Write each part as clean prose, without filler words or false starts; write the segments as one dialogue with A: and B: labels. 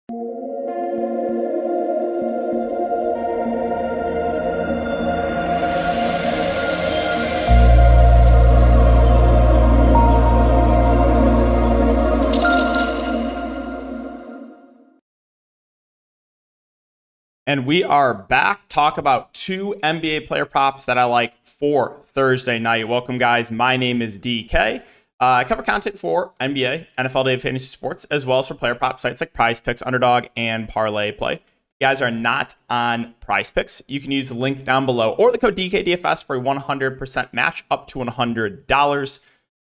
A: And we are back. Talk about two NBA player props that I like for Thursday night. Welcome, guys. My name is DK. I cover content for NBA, NFL Day Fantasy Sports, as well as for player prop sites like PrizePicks, Underdog, and Parlay Play. If you guys are not on PrizePicks, you can use the link down below or the code DKDFS for a 100% match up to $100.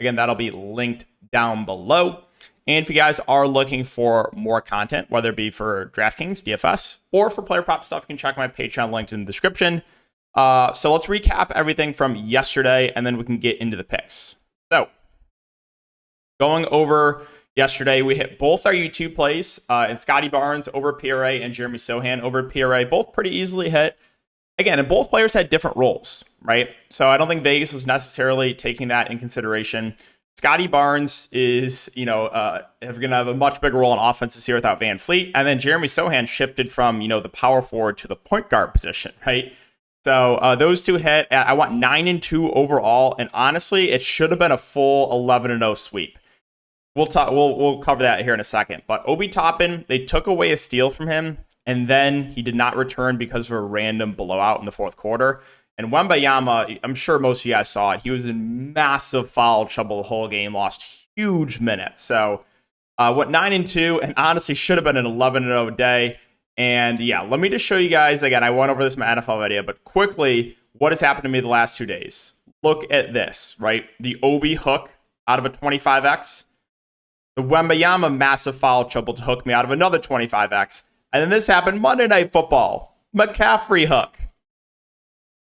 A: Again, that'll be linked down below. And if you guys are looking for more content, whether it be for DraftKings, DFS, or for player prop stuff, you can check my Patreon linked in the description. So let's recap everything from yesterday, and then we can get into the picks. So going over yesterday, we hit both our YouTube plays, and Scotty Barnes over PRA and Jeremy Sohan over PRA, both pretty easily hit. Again, and both players had different roles, right? So I don't think Vegas was necessarily taking that in consideration. Scotty Barnes is, going to have a much bigger role in offense this year without Van Fleet. And then Jeremy Sohan shifted from, the power forward to the point guard position, right? So those two hit. I went 9-2 overall. And honestly, it should have been a full 11-0 sweep. We'll cover that here in a second. But Obi Toppin, they took away a steal from him. And then he did not return because of a random blowout in the fourth quarter. And Wembayama, I'm sure most of you guys saw it. He was in massive foul trouble the whole game, lost huge minutes. So went 9-2, and honestly should have been an 11-0 day. And yeah, let me just show you guys, again, I went over this in my NFL video, but quickly, what has happened to me the last 2 days? Look at this, right? The Obi hook out of a 25x. The Wembayama massive foul trouble to hook me out of another 25x. And then this happened Monday Night Football. McCaffrey hook.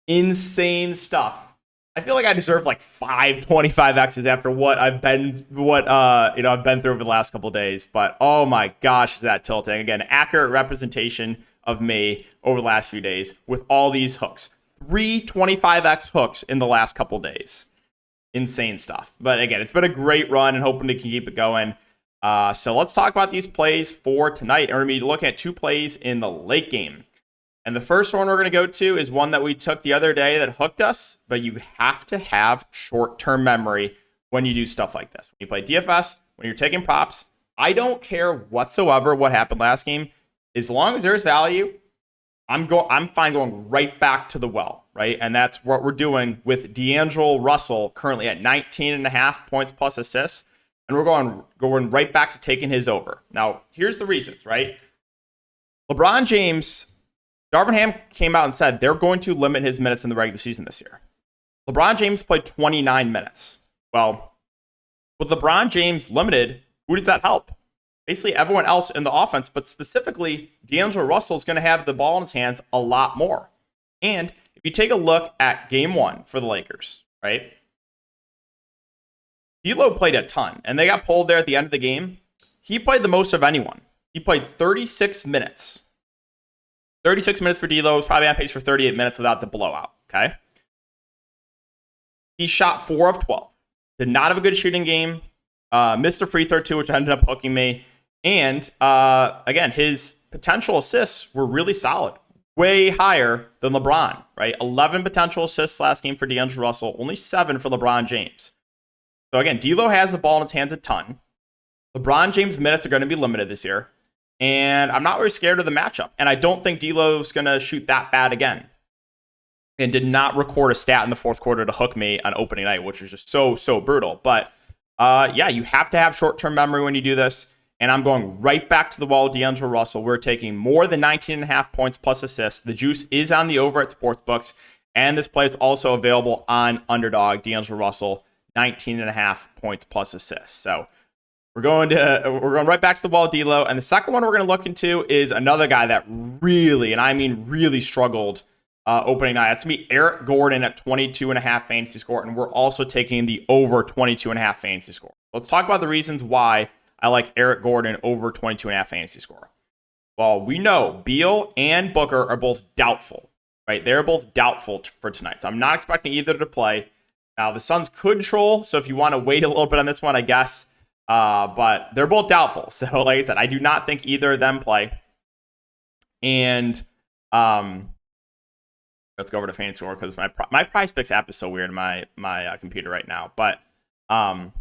A: Insane stuff. I feel like I deserve like 5 25x's after what I've been through over the last couple of days. But oh my gosh, is that tilting? Again, accurate representation of me over the last few days with all these hooks. 3 25x hooks in the last couple of days. Insane stuff. But again, it's been a great run and hoping to keep it going. So let's talk about these plays for tonight. And we're going to be looking at 2 plays in the late game. And the first one we're going to go to is one that we took the other day that hooked us, but you have to have short-term memory when you do stuff like this. When you play DFS, when you're taking props, I don't care whatsoever what happened last game. As long as there's value, I'm fine going right back to the well, right? And that's what we're doing with D'Angelo Russell currently at 19.5 points plus assists. And we're going right back to taking his over. Now, here's the reasons, right? LeBron James... Darvin Ham came out and said they're going to limit his minutes in the regular season this year. LeBron James played 29 minutes. Well, with LeBron James limited, who does that help? Basically everyone else in the offense, but specifically D'Angelo Russell is going to have the ball in his hands a lot more. And if you take a look at game 1 for the Lakers, right? D'Lo played a ton, and they got pulled there at the end of the game. He played the most of anyone. He played 36 minutes. 36 minutes for D'Lo, was probably on pace for 38 minutes without the blowout, okay? He shot 4 of 12. Did not have a good shooting game. Missed a free throw, too, which ended up hooking me. And, again, his potential assists were really solid. Way higher than LeBron, right? 11 potential assists last game for D'Angelo Russell. Only 7 for LeBron James. So, again, D'Lo has the ball in his hands a ton. LeBron James' minutes are going to be limited this year. And I'm not really scared of the matchup. And I don't think D'Lo's going to shoot that bad again. And did not record a stat in the fourth quarter to hook me on opening night, which was just so brutal. But yeah, you have to have short-term memory when you do this. And I'm going right back to the wall with D'Angelo Russell. We're taking more than 19.5 points plus assists. The juice is on the over at Sportsbooks. And this play is also available on Underdog. D'Angelo Russell, 19.5 points plus assists. So we're going right back to the wall, D'Lo. And the second one we're going to look into is another guy that really, and I mean really struggled opening night. That's going to be Eric Gordon at 22.5 fantasy score. And we're also taking the over 22.5 fantasy score. Let's talk about the reasons why I like Eric Gordon over 22.5 fantasy score. Well, we know Beal and Booker are both doubtful, right? They're both doubtful for tonight. So I'm not expecting either to play. Now, the Suns could troll. So if you want to wait a little bit on this one, I guess But they're both doubtful. So like I said, I do not think either of them play. And let's go over to Fantasy Score because my PrizePicks app is so weird in my computer right now. But so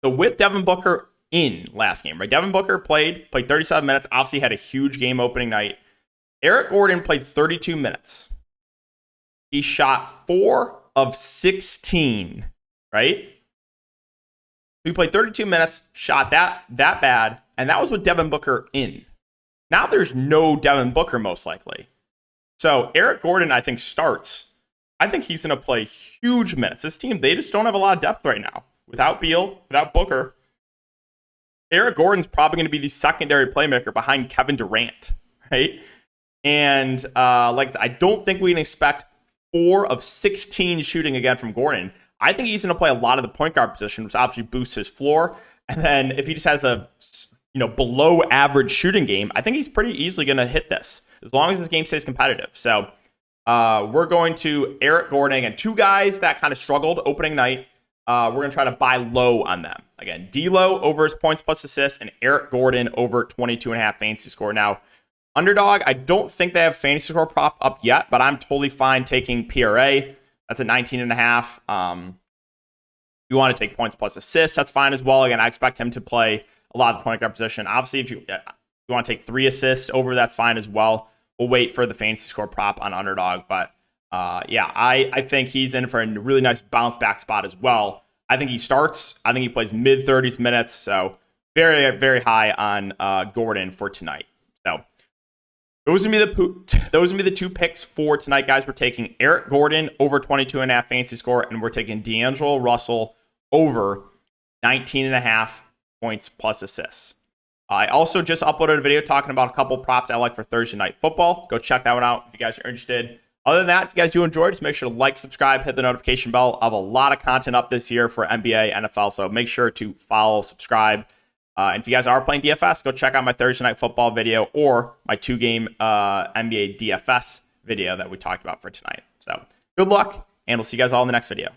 A: with Devin Booker in last game, right? Devin Booker played 37 minutes. Obviously had a huge game opening night. Eric Gordon played 32 minutes. He shot 4 of 16, right? He played 32 minutes, shot that bad, and that was with Devin Booker in. Now there's no Devin Booker most likely. So Eric Gordon, I think, starts. I think he's going to play huge minutes. This team, they just don't have a lot of depth right now. Without Beal, without Booker, Eric Gordon's probably going to be the secondary playmaker behind Kevin Durant, right? And like I said, I don't think we can expect 4 of 16 shooting again from Gordon. I think he's going to play a lot of the point guard position, which obviously boosts his floor. And then if he just has a below average shooting game, I think he's pretty easily going to hit this as long as his game stays competitive. So we're going to Eric Gordon and 2 guys that kind of struggled opening night. We're going to try to buy low on them. Again, D'Lo over his points plus assists and Eric Gordon over 22.5 fantasy score. Now, Underdog, I don't think they have fantasy score prop up yet, but I'm totally fine taking PRA. That's a 19.5. If you want to take points plus assists, that's fine as well. Again, I expect him to play a lot of the point guard position. Obviously, if you want to take 3 assists over, that's fine as well. We'll wait for the fantasy score prop on Underdog. But yeah, I think he's in for a really nice bounce back spot as well. I think he starts. I think he plays mid 30s minutes. So very, very high on Gordon for tonight. So those are the 2 picks for tonight, guys. We're taking Eric Gordon over 22.5 fantasy score, and we're taking D'Angelo Russell over 19.5 points plus assists. I also just uploaded a video talking about a couple props I like for Thursday Night Football. Go check that one out if you guys are interested. Other than that, if you guys do enjoy, just make sure to like, subscribe, hit the notification bell. I have a lot of content up this year for NBA, NFL, so make sure to follow, subscribe. And if you guys are playing DFS, go check out my Thursday Night Football video or my 2-game NBA DFS video that we talked about for tonight. So good luck, and we'll see you guys all in the next video.